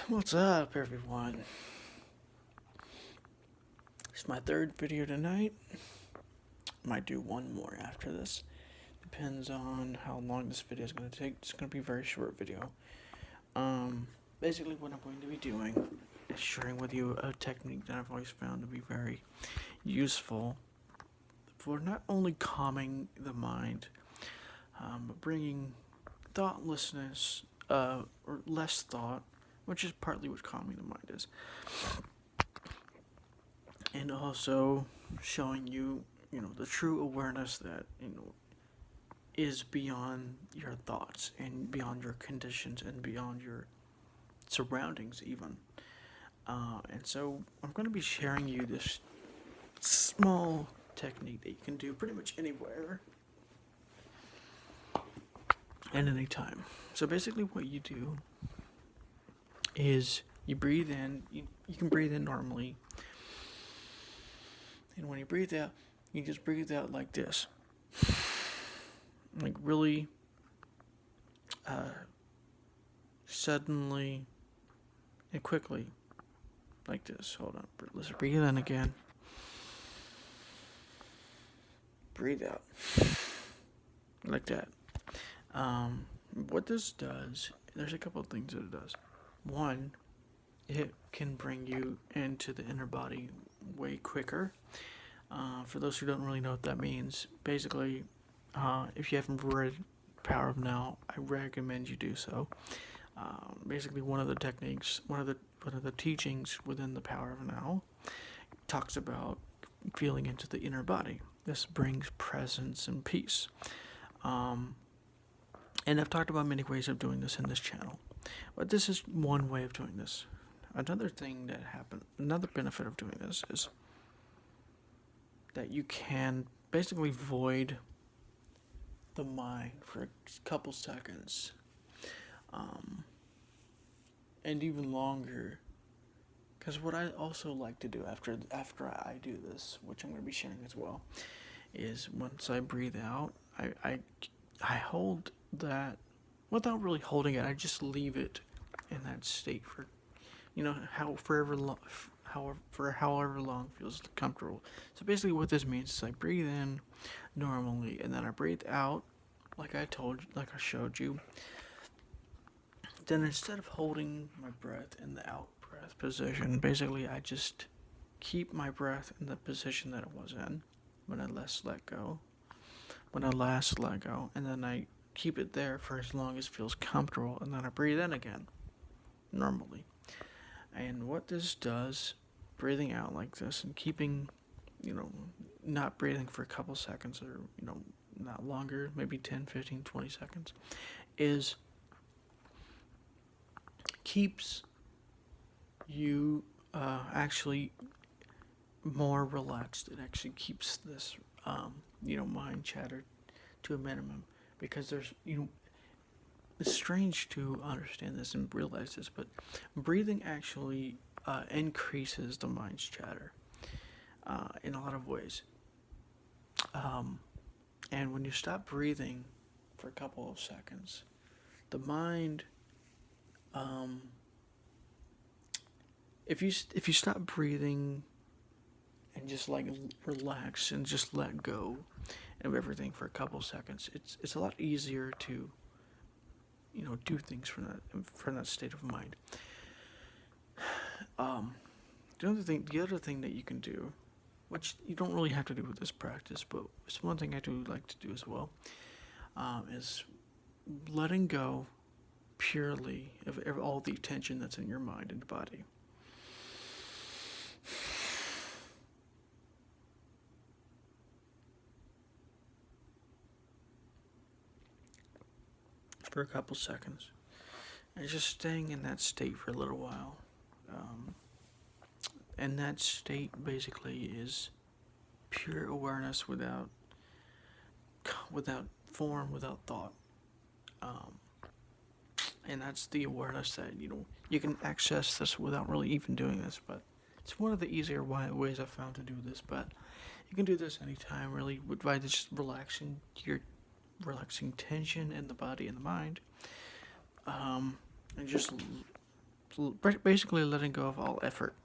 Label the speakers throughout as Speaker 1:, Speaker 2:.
Speaker 1: What's up, everyone? It's my third video tonight. Might do one more after this. Depends on how long this video is going to take. It's going to be a very short video. Basically, what I'm going to be doing is sharing with you a technique that I've always found to be very useful for not only calming the mind, but bringing thoughtlessness, or less thought, which is partly what calming the mind is, and also showing you, the true awareness that, is beyond your thoughts and beyond your conditions and beyond your surroundings, even. And so I'm going to be sharing you this small technique that you can do pretty much anywhere and anytime. So basically, what you do is you breathe in. You can breathe in normally, and when you breathe out, you just breathe out like this, like really suddenly and quickly, like this. Hold on, let's breathe in again. Breathe out, like that. What this does, there's a couple of things that it does. One, it can bring you into the inner body way quicker. For those who don't really know what that means, basically, if you haven't read Power of Now, I recommend you do so. Basically, one of the techniques, one of the teachings within the Power of Now, talks about feeling into the inner body. This brings presence and peace. And I've talked about many ways of doing this in this channel, but this is one way of doing this. Another thing that happened, another benefit of doing this is that you can basically void the mind for a couple seconds, and even longer. Because what I also like to do after I do this, which I'm going to be sharing as well, is once I breathe out, I hold that without really holding it. I just leave it in that state for, however long feels comfortable. So basically, what this means is I breathe in normally, and then I breathe out, like I showed you. Then instead of holding my breath in the out breath position, basically I just keep my breath in the position that it was in when I last let go, and then I keep it there for as long as it feels comfortable, and then I breathe in again, normally. And what this does, breathing out like this and keeping, not breathing for a couple seconds or, not longer, maybe 10, 15, 20 seconds, is keeps you actually more relaxed. It actually keeps this, mind chatter to a minimum, because there's, it's strange to understand this and realize this, but breathing actually increases the mind's chatter in a lot of ways. And when you stop breathing for a couple of seconds, the mind, if you stop breathing and just like relax and just let go of everything for a couple of seconds, it's a lot easier to do things from that state of mind. The other thing that you can do, which you don't really have to do with this practice, but it's one thing I do like to do as well, is letting go purely of all the tension that's in your mind and body. For a couple seconds, and just staying in that state for a little while. And that state basically is pure awareness without form, without thought. And that's the awareness that you can access this without really even doing this. But it's one of the easier ways I've found to do this. But you can do this anytime, really, by just relaxing tension in the body and the mind, and just basically letting go of all effort.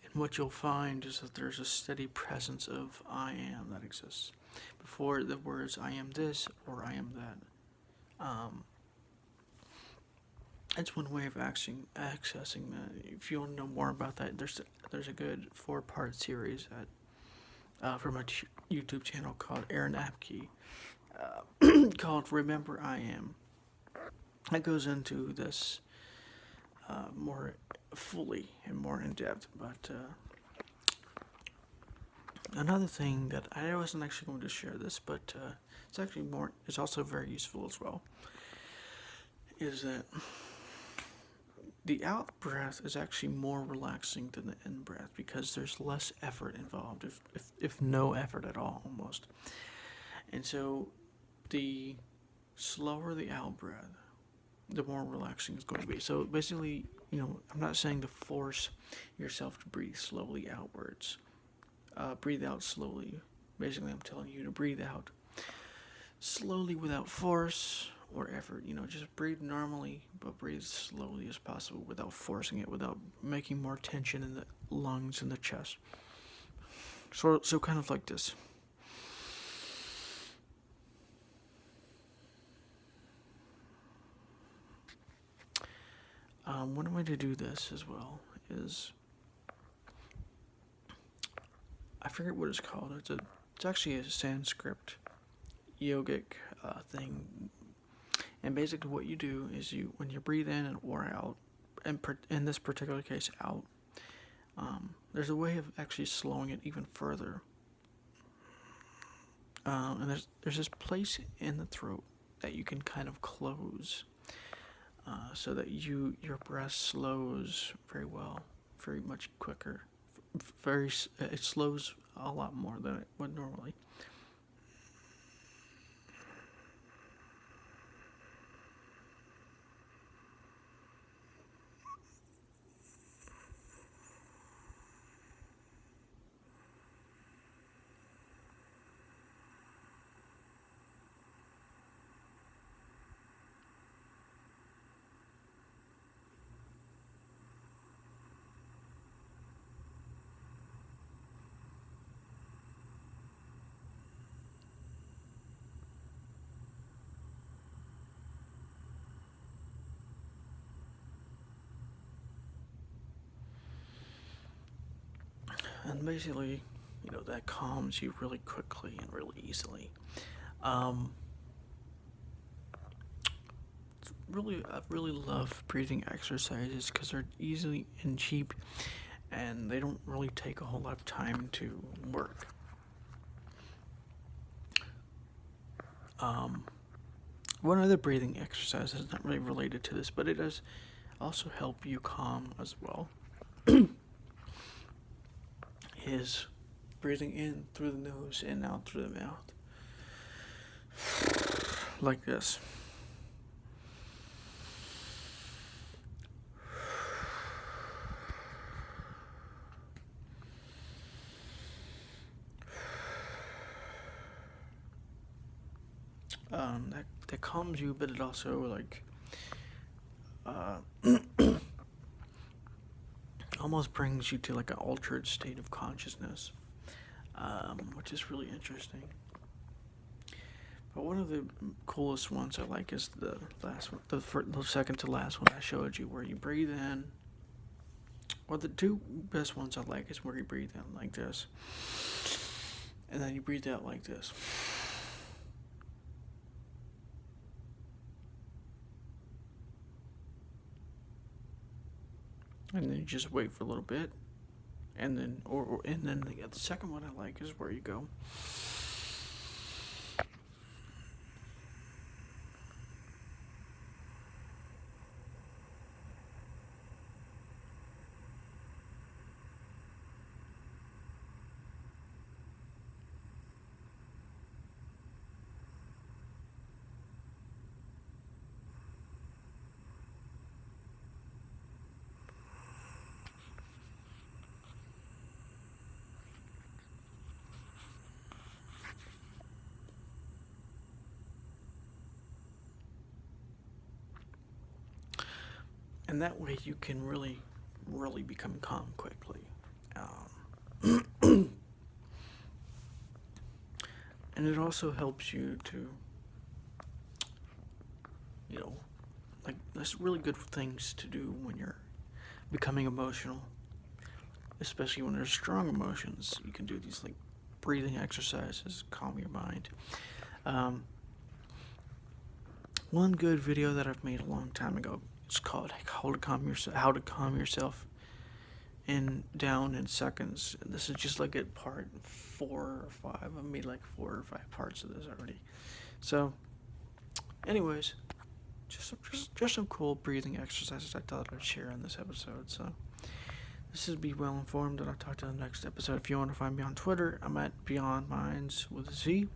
Speaker 1: And what you'll find is that there's a steady presence of I am that exists before the words I am this or I am that. It's one way of accessing that. If you want to know more about that, there's a good 4-part series from a YouTube channel called Aaron Apke, called Remember I Am. That goes into this more fully and more in depth. But another thing that I wasn't actually going to share this, but it's also very useful as well, is that the out breath is actually more relaxing than the in breath because there's less effort involved, if no effort at all, almost. And so the slower the out breath, the more relaxing it's going to be. So basically, I'm not saying to force yourself to breathe slowly outwards. Breathe out slowly. Basically, I'm telling you to breathe out slowly without force or effort. Just breathe normally, but breathe slowly as possible without forcing it, without making more tension in the lungs and the chest. So kind of like this. One way to do this as well is, I forget what it's called. It's actually a Sanskrit yogic thing. And basically what you do is when you breathe in or out, and in this particular case out, there's a way of actually slowing it even further. And there's this place in the throat that you can kind of close, so that your breath slows very well, very much quicker. It slows a lot more than it would normally. And basically, that calms you really quickly and really easily. I really love breathing exercises because they're easy and cheap, and they don't really take a whole lot of time to work. One other breathing exercise is not really related to this, but it does also help you calm as well. Is breathing in through the nose and out through the mouth. Like this. That calms you, but it also almost brings you to an altered state of consciousness, which is really interesting. But one of the coolest ones I like is the last one, the second to last one I showed you, where you breathe in. Well, the two best ones I like is where you breathe in like this, and then you breathe out like this. And then you just wait for a little bit, and then the second one I like is where you go. and that way you can really, really become calm quickly. And it also helps you to, like, there's really good things to do when you're becoming emotional, especially when there's strong emotions. You can do these, like, breathing exercises, calm your mind. One good video that I've made a long time ago is called How to Calm Yourself Down in Seconds. And this is just like at part 4 or 5. I've made like 4 or 5 parts of this already. So, anyways, just some cool breathing exercises I thought I'd share in this episode. So, this is Be Well Informed, and I'll talk to you in the next episode. If you want to find me on Twitter, I'm at Beyond Minds with a Z.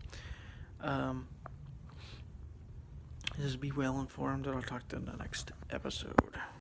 Speaker 1: This is Be Well Informed, and I'll talk to you in the next episode.